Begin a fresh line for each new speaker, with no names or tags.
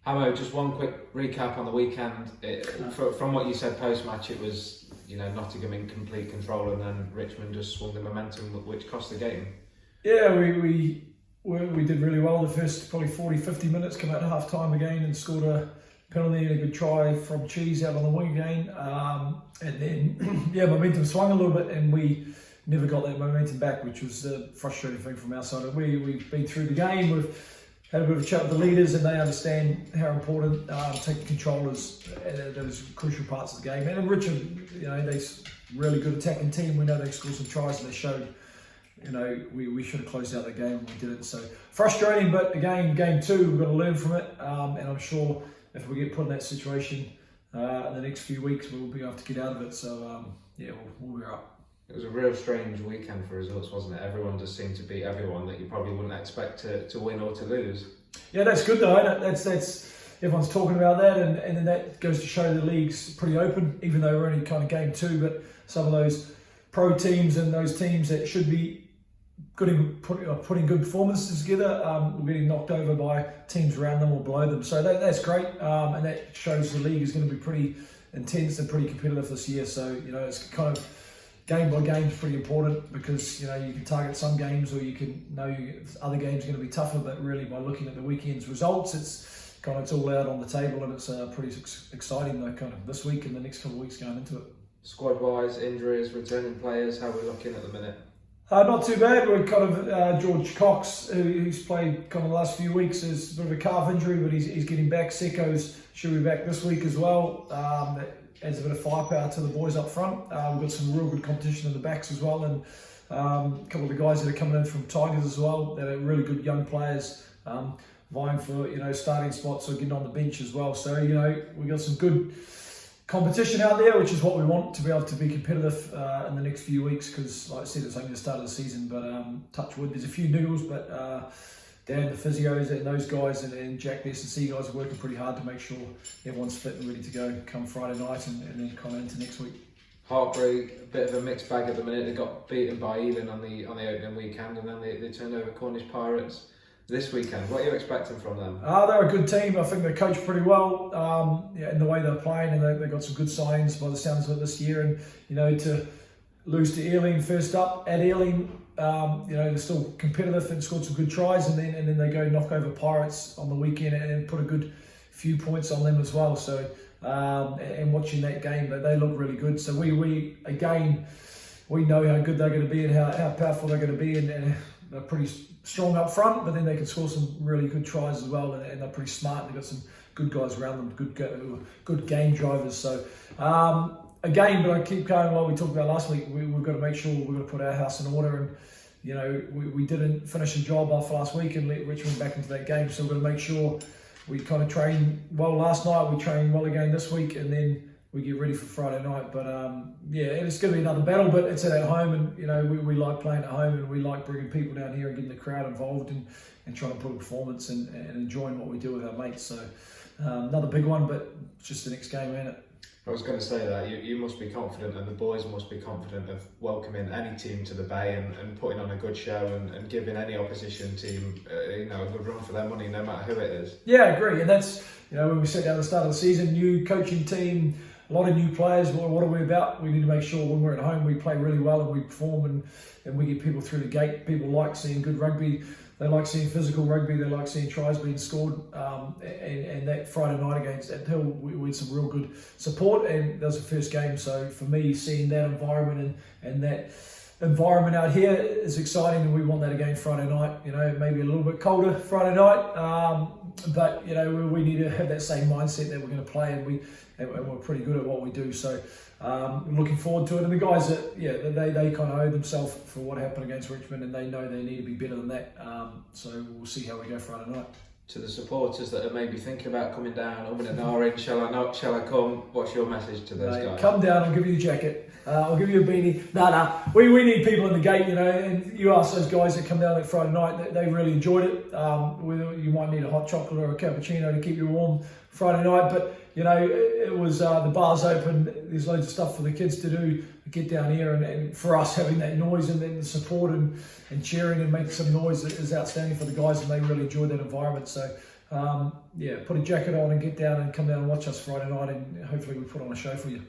Hammo, just one quick recap on the weekend. From what you said post-match, it was Nottingham in complete control, and then Richmond just swung the momentum, which cost the game.
Yeah, we did really well the first probably 40-50 minutes, come out at half time again and scored a penalty and a good try from Cheese out on the wing again. And then, momentum swung a little bit and we never got that momentum back, which was a frustrating thing from our side. We've been through the game, we've had a bit of a chat with the leaders and they understand how important taking control is. Those crucial parts of the game. And Richmond, they're really good attacking team. We know they scored some tries and they showed we should have closed out the game and we didn't. So frustrating, but again, game two, we've got to learn from it. And I'm sure if we get put in that situation in the next few weeks, we'll be able to get out of it. So we'll be up.
It was a real strange weekend for results, wasn't it? Everyone just seemed to beat everyone that you probably wouldn't expect to win or to lose.
Yeah, that's good though. That's everyone's talking about that, and then that goes to show the league's pretty open, even though we're only kind of game two. But some of those pro teams and those teams that should be putting good performances together, we're getting knocked over by teams around them or below them. So that's great, and that shows the league is going to be pretty intense and pretty competitive this year. So it's kind of game by game is pretty important because you can target some games or you can know other games are going to be tougher. But really, by looking at the weekend's results, it's all out on the table, and it's pretty exciting though. Kind of this week and the next couple of weeks going into it.
Squad-wise, injuries, returning players, how are we looking at the minute?
Not too bad. We're kind of George Cox, who's played kind of the last few weeks, is a bit of a calf injury, but he's getting back. Seko's should be back this week as well. That adds a bit of firepower to the boys up front. We've got some real good competition in the backs as well, and a couple of the guys that are coming in from Tigers as well. That are really good young players, vying for starting spots or getting on the bench as well. So we've got some good competition out there, which is what we want to be able to be competitive in the next few weeks, because like I said, it's only the start of the season, but touch wood, there's a few niggles, but Dan, the physios and those guys and Jack, the S&C guys are working pretty hard to make sure everyone's fit and ready to go come Friday night and then kind of into next week.
Hartpury, a bit of a mixed bag at the minute. They got beaten by Ealing on the opening weekend, and then they turned over Cornish Pirates this weekend. What are you expecting from them?
They're a good team. I think they're coached pretty well in the way they're playing, and they've got some good signings by the sounds of it this year. And to lose to Ealing first up at Ealing, they're still competitive and scored some good tries, and then they go knock over Pirates on the weekend and put a good few points on them as well. So and watching that game, they look really good. So we know how good they're going to be and how powerful they're going to be, and they're pretty strong up front, but then they can score some really good tries as well, and they're pretty smart. They've got some good guys around them, good game drivers. So again, but I keep going like we talked about last week. We've got to make sure we're going to put our house in order, and we didn't finish the job off last week and let Richmond back into that game. So we're going to make sure we kind of train well last night. We train well again this week, and then we get ready for Friday night. But it's going to be another battle, but it's at home, and we like playing at home, and we like bringing people down here and getting the crowd involved and trying to put a performance and enjoying what we do with our mates. So another big one, but it's just the next game, ain't it?
I was going to say that you must be confident, and the boys must be confident of welcoming any team to the Bay and putting on a good show and giving any opposition team a good run for their money, no matter who it is. Yeah,
I agree, and that's when we set down the start of the season, new coaching team, a lot of new players. What are we about? We need to make sure when we're at home we play really well and we perform and we get people through the gate. People like seeing good rugby. They like seeing physical rugby. They like seeing tries being scored. And that Friday night against Hill, we had some real good support, and that was the first game. So for me, seeing that environment and that environment out here is exciting, and we want that again Friday night. Maybe a little bit colder Friday night, but we need to have that same mindset that we're going to play, and we're pretty good at what we do. So looking forward to it. And the guys that they kind of owe themselves for what happened against Richmond, and they know they need to be better than that. So we'll see how we go Friday night.
To the supporters that are maybe thinking about coming down, I'm in an orange, shall I not, shall I come? What's your message to those guys?
Come down, I'll give you a jacket, I'll give you a beanie. We need people in the gate, and you ask those guys that come down that Friday night, they really enjoyed it. You might need a hot chocolate or a cappuccino to keep you warm Friday night, but it was the bar's open, there's loads of stuff for the kids to do, get down here, and for us having that noise and then the support and cheering and making some noise is outstanding for the guys, and they really enjoyed that environment. So put a jacket on and get down and come down and watch us Friday night, and hopefully we put on a show for you.